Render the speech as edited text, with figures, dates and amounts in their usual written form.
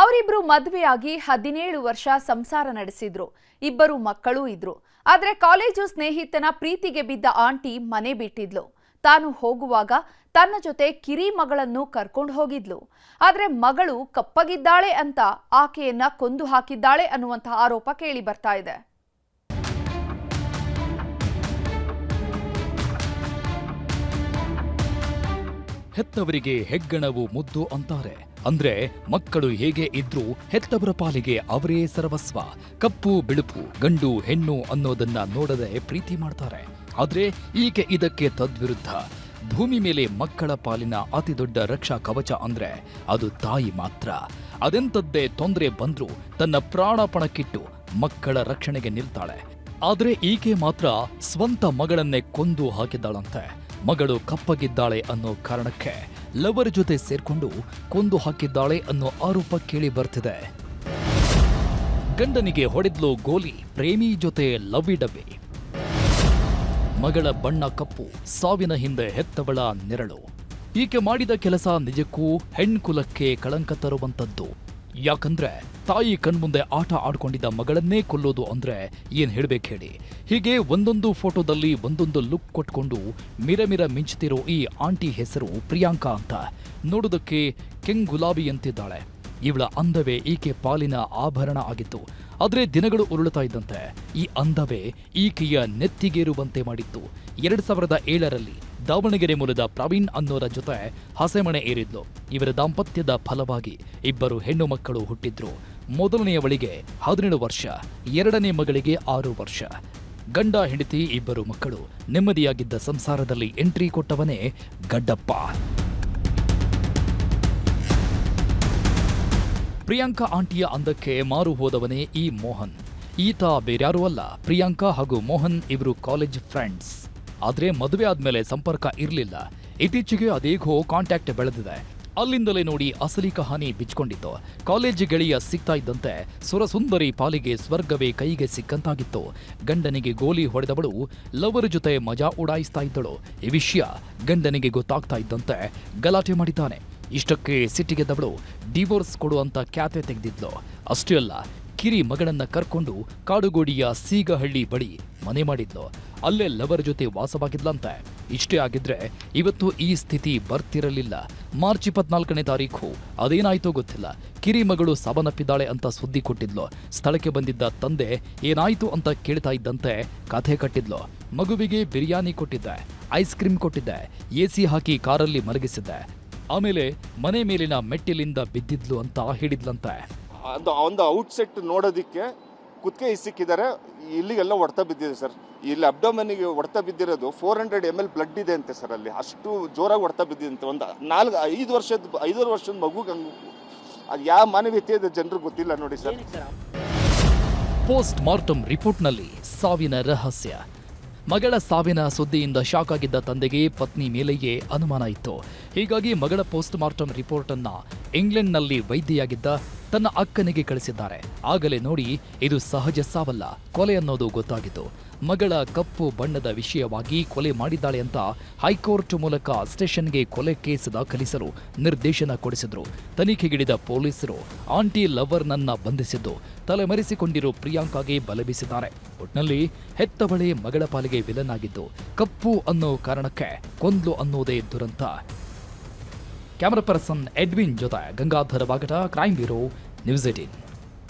ಅವರಿಬ್ರು ಮದುವೆಯಾಗಿ 17 ವರ್ಷ ಸಂಸಾರ ನಡೆಸಿದ್ರು. ಇಬ್ಬರು ಮಕ್ಕಳೂ ಇದ್ರು. ಆದ್ರೆ ಕಾಲೇಜು ಸ್ನೇಹಿತನ ಪ್ರೀತಿಗೆ ಬಿದ್ದ ಆಂಟಿ ಮನೆ ಬಿಟ್ಟಿದ್ಲು. ತಾನು ಹೋಗುವಾಗ ತನ್ನ ಜೊತೆ ಕಿರಿ ಮಗಳನ್ನು ಕರ್ಕೊಂಡು ಹೋಗಿದ್ಲು. ಆದ್ರೆ ಮಗಳು ಕಪ್ಪಗಿದ್ದಾಳೆ ಅಂತ ಆಕೆಯನ್ನ ಕೊಂದು ಹಾಕಿದ್ದಾಳೆ ಅನ್ನುವಂತಹ ಆರೋಪ ಕೇಳಿ ಬರ್ತಾ ಇದೆ. ಹೆತ್ತವರಿಗೆ ಹೆಗ್ಗಣವು ಮುದ್ದು ಅಂತಾರೆ. ಅಂದ್ರೆ ಮಕ್ಕಳು ಹೇಗೆ ಇದ್ರೂ ಹೆತ್ತವರ ಪಾಲಿಗೆ ಅವರೇ ಸರ್ವಸ್ವ. ಕಪ್ಪು ಬಿಳುಪು ಗಂಡು ಹೆಣ್ಣು ಅನ್ನೋದನ್ನ ನೋಡದೆ ಪ್ರೀತಿ ಮಾಡ್ತಾರೆ. ಆದ್ರೆ ಈಕೆ ಇದಕ್ಕೆ ತದ್ವಿರುದ್ಧ. ಭೂಮಿ ಮೇಲೆ ಮಕ್ಕಳ ಪಾಲಿನ ಅತಿ ದೊಡ್ಡ ರಕ್ಷಾ ಕವಚ ಅಂದ್ರೆ ಅದು ತಾಯಿ ಮಾತ್ರ. ಅದೆಂತದ್ದೇ ತೊಂದರೆ ಬಂದ್ರೂ ತನ್ನ ಪ್ರಾಣ ಪಣಕ್ಕಿಟ್ಟು ಮಕ್ಕಳ ರಕ್ಷಣೆಗೆ ನಿಲ್ತಾಳೆ. ಆದ್ರೆ ಈಕೆ ಮಾತ್ರ ಸ್ವಂತ ಮಗಳನ್ನೇ ಕೊಂದು ಹಾಕಿದ್ದಾಳಂತೆ. ಮಗಳು ಕಪ್ಪಗಿದ್ದಾಳೆ ಅನ್ನೋ ಕಾರಣಕ್ಕೆ ಲವರ್ ಜೊತೆ ಸೇರ್ಕೊಂಡು ಕೊಂದು ಹಾಕಿದ್ದಾಳೆ ಅನ್ನೋ ಆರೋಪ ಕೇಳಿ ಬರ್ತಿದೆ. ಗಂಡನಿಗೆ ಹೊಡೆದ್ಲು ಗೋಲಿ, ಪ್ರೇಮಿ ಜೊತೆ ಲವ್ವಿ ಡಬ್ಬಿ. ಮಗಳ ಬಣ್ಣ ಕಪ್ಪು, ಸಾವಿನ ಹಿಂದೆ ಹೆತ್ತವಳ ನೆರಳು. ಈಕೆ ಮಾಡಿದ ಕೆಲಸ ನಿಜಕ್ಕೂ ಹೆಣ್ಕುಲಕ್ಕೆ ಕಳಂಕ ತರುವಂತದ್ದು. ಯಾಕಂದ್ರೆ ತಾಯಿ ಕಣ್ಮುಂದೆ ಆಟ ಆಡ್ಕೊಂಡಿದ್ದ ಮಗಳನ್ನೇ ಕೊಲ್ಲೋದು ಅಂದ್ರೆ ಏನ್ ಹೇಳ್ಬೇಕು ಹೇಳಿ. ಹೀಗೆ ಒಂದೊಂದು ಫೋಟೋದಲ್ಲಿ ಒಂದೊಂದು ಲುಕ್ ಕೊಟ್ಕೊಂಡು ಮಿರಮಿರ ಮಿಂಚ್ತಿರೋ ಈ ಆಂಟಿ ಹೆಸರು ಪ್ರಿಯಾಂಕಾ ಅಂತ. ನೋಡೋದಕ್ಕೆ ಕೆಂಗ್ ಗುಲಾಬಿ ಅಂತಿದ್ದಾಳೆ. ಇವಳ ಅಂದವೇ ಈಕೆ ಪಾಲಿನ ಆಭರಣ ಆಗಿತ್ತು. ಆದ್ರೆ ದಿನಗಳು ಉರುಳುತ್ತಾ ಇದ್ದಂತೆ ಈ ಅಂದವೇ ಈಕೆಯ ನೆತ್ತಿಗೇರುವಂತೆ ಮಾಡಿತ್ತು. 2007ರಲ್ಲಿ ದಾವಣಗೆರೆ ಮೂಲದ ಪ್ರವೀಣ್ ಅನ್ನೋರ ಜೊತೆ ಹಸೆಮಣೆ ಏರಿದ್ಲು. ಇವರ ದಾಂಪತ್ಯದ ಫಲವಾಗಿ ಇಬ್ಬರು ಹೆಣ್ಣು ಮಕ್ಕಳು ಹುಟ್ಟಿದ್ರು. ಮೊದಲನೆಯವಳಿಗೆ 17 ವರ್ಷ, ಎರಡನೇ ಮಗಳಿಗೆ 6 ವರ್ಷ. ಗಂಡ ಹೆಂಡತಿ ಇಬ್ಬರು ಮಕ್ಕಳು. ನೆಮ್ಮದಿಯಾಗಿದ್ದ ಸಂಸಾರದಲ್ಲಿ ಎಂಟ್ರಿ ಕೊಟ್ಟವನೇ ಗಡ್ಡಪ್ಪ. ಪ್ರಿಯಾಂಕಾ ಆಂಟಿಯ ಅಂದಕ್ಕೆ ಮಾರು ಹೋದವನೇ ಈ ಮೋಹನ್. ಈತ ಬೇರ್ಯಾರೂ ಅಲ್ಲ, ಪ್ರಿಯಾಂಕಾ ಹಾಗೂ ಮೋಹನ್ ಇವರು ಕಾಲೇಜ್ ಫ್ರೆಂಡ್ಸ್. ಆದ್ರೆ ಮದುವೆ ಆದ್ಮೇಲೆ ಸಂಪರ್ಕ ಇರಲಿಲ್ಲ. ಇತ್ತೀಚೆಗೆ ಅದೇಗೋ ಕಾಂಟ್ಯಾಕ್ಟ್ ಬೆಳೆದಿದೆ. ಅಲ್ಲಿಂದಲೇ ನೋಡಿ ಅಸಲಿ ಕಹಾನಿ ಬಿಚ್ಕೊಂಡಿತ್ತು. ಕಾಲೇಜ್ ಗೆಳೆಯ ಸಿಗ್ತಾ ಇದ್ದಂತೆ ಸುರಸುಂದರಿ ಪಾಲಿಗೆ ಸ್ವರ್ಗವೇ ಕೈಗೆ ಸಿಕ್ಕಂತಾಗಿತ್ತು. ಗಂಡನಿಗೆ ಗೋಲಿ ಹೊಡೆದವಳು ಲವರ್ ಜೊತೆ ಮಜಾ ಉಡಾಯಿಸ್ತಾ ಇದ್ದಳು. ಈ ವಿಷಯ ಗಂಡನಿಗೆ ಗೊತ್ತಾಗ್ತಾ ಇದ್ದಂತೆ ಗಲಾಟೆ ಮಾಡಿದ್ದಾನೆ. ಇಷ್ಟಕ್ಕೆ ಸಿಟ್ಟಿಗೆದ್ದವಳು ಡಿವೋರ್ಸ್ ಕೊಡುವಂತ ಖ್ಯಾತೆ ತೆಗೆದಿದ್ಲು. ಅಷ್ಟೇ ಅಲ್ಲ, ಕಿರಿ ಮಗಳನ್ನ ಕರ್ಕೊಂಡು ಕಾಡುಗೋಡಿಯ ಸೀಗಹಳ್ಳಿ ಬಳಿ ಮನೆ ಮಾಡಿದ್ಲು. ಅಲ್ಲೇ ಲವರ್ ಜೊತೆ ವಾಸವಾಗಿದ್ಲಂತೆ. ಇಷ್ಟೇ ಆಗಿದ್ರೆ ಇವತ್ತು ಈ ಸ್ಥಿತಿ ಬರ್ತಿರಲಿಲ್ಲ. ಮಾರ್ಚ್ 24ನೇ ತಾರೀಖು ಅದೇನಾಯ್ತೋ ಗೊತ್ತಿಲ್ಲ, ಕಿರಿ ಮಗಳು ಸಾವನ್ನಪ್ಪಿದ್ದಾಳೆ ಅಂತ ಸುದ್ದಿ ಕೊಟ್ಟಿದ್ಲು. ಸ್ಥಳಕ್ಕೆ ಬಂದಿದ್ದ ತಂದೆ ಏನಾಯ್ತು ಅಂತ ಕೇಳ್ತಾ ಇದ್ದಂತೆ ಕಥೆ ಕಟ್ಟಿದ್ಲು. ಮಗುವಿಗೆ ಬಿರಿಯಾನಿ ಕೊಟ್ಟಿದ್ದೆ, ಐಸ್ ಕ್ರೀಮ್ ಕೊಟ್ಟಿದ್ದೆ, ಎಸಿ ಹಾಕಿ ಕಾರಲ್ಲಿ ಮಲಗಿಸಿದ್ದೆ, ಆಮೇಲೆ ಮನೆ ಮೇಲಿನ ಮೆಟ್ಟಿಲಿಂದ ಬಿದ್ದಿದ್ಲು ಅಂತ ಹೇಳಿದ್ಲಂತೆ. ಒಂದು ಔಟ್ಸೆಟ್ ನೋಡೋದಿಕ್ಕೆ ಕುತ್ತಿಗೆ ಇಸಿಕ್ಕಿದ್ದಾರೆ, ಇಲ್ಲಿಗೆಲ್ಲ ಹೊಡೆತ ಬಿದ್ದಿದೆ ಸರ್. ಇಲ್ಲಿ ಅಬ್ಡೋಮನಿಗೆ ಹೊಡೆತ ಬಿದ್ದಿರೋದು 400 ml ಬ್ಲಡ್ ಇದೆ ಅಂತೆ ಸರ್. ಅಲ್ಲಿ ಅಷ್ಟು ಜೋರಾಗಿ ಹೊಡೆತ ಬಿದ್ದಿದೆ. ಒಂದು 5 ವರ್ಷದ ಮಗುಗೆ ಅದು ಯಾವ ಮಾನವೀಯತೆ ಇದೆ ಜನರಿಗೆ ಗೊತ್ತಿಲ್ಲ ನೋಡಿ ಸರ್. ಪೋಸ್ಟ್ ಮಾರ್ಟಮ್ ರಿಪೋರ್ಟ್ನಲ್ಲಿ ಸಾವಿನ ರಹಸ್ಯ. ಮಗಳ ಸಾವಿನ ಸುದ್ದಿಯಿಂದ ಶಾಕ್ ಆಗಿದ್ದ ತಂದೆಗೆ ಪತ್ನಿ ಮೇಲೆಯೇ ಅನುಮಾನ ಇತ್ತು. ಹೀಗಾಗಿ ಮಗಳ ಪೋಸ್ಟ್ ಮಾರ್ಟಮ್ ರಿಪೋರ್ಟ್ ಅನ್ನ ಇಂಗ್ಲೆಂಡ್ನಲ್ಲಿ ವೈದ್ಯೆಯಾಗಿದ್ದ ತನ್ನ ಅಕ್ಕನಿಗೆ ಕಳಿಸಿದ್ದಾರೆ. ಆಗಲೇ ನೋಡಿ ಇದು ಸಹಜ ಸಾವಲ್ಲ, ಕೊಲೆ ಅನ್ನೋದು ಗೊತ್ತಾಗಿತ್ತು. ಮಗಳ ಕಪ್ಪು ಬಣ್ಣದ ವಿಷಯವಾಗಿ ಕೊಲೆ ಮಾಡಿದ್ದಾಳೆ ಅಂತ ಹೈಕೋರ್ಟ್ ಮೂಲಕ ಸ್ಟೇಷನ್ಗೆ ಕೊಲೆ ಕೇಸ್ ದಾಖಲಿಸಲು ನಿರ್ದೇಶನ ಕೊಡಿಸಿದ್ರು. ತನಿಖೆಗಿಳಿದ ಪೊಲೀಸರು ಆಂಟಿ ಲವರ್ನನ್ನ ಬಂಧಿಸಿದ್ದು ತಲೆಮರೆಸಿಕೊಂಡಿರೋ ಪ್ರಿಯಾಂಕಾಗೆ ಬಲೆ ಬೀಸಿದ್ದಾರೆ. ಒಟ್ನಲ್ಲಿ ಹೆತ್ತವಳೆ ಮಗಳ ಪಾಲಿಗೆ ವಿಲನ್ ಆಗಿದ್ದು ಕಪ್ಪು ಅನ್ನೋ ಕಾರಣಕ್ಕೆ ಕೊಂದ್ಲು ಅನ್ನೋದೇ ದುರಂತ. ಕ್ಯಾಮರಾ ಪರ್ಸನ್ ಎಡ್ವಿನ್ ಜೊತೆ ಗಂಗಾಧರ ವಾಗಟ, ಕ್ರೈಮ್ ಬ್ಯೂರೋ, ನ್ಯೂಸ್ 18.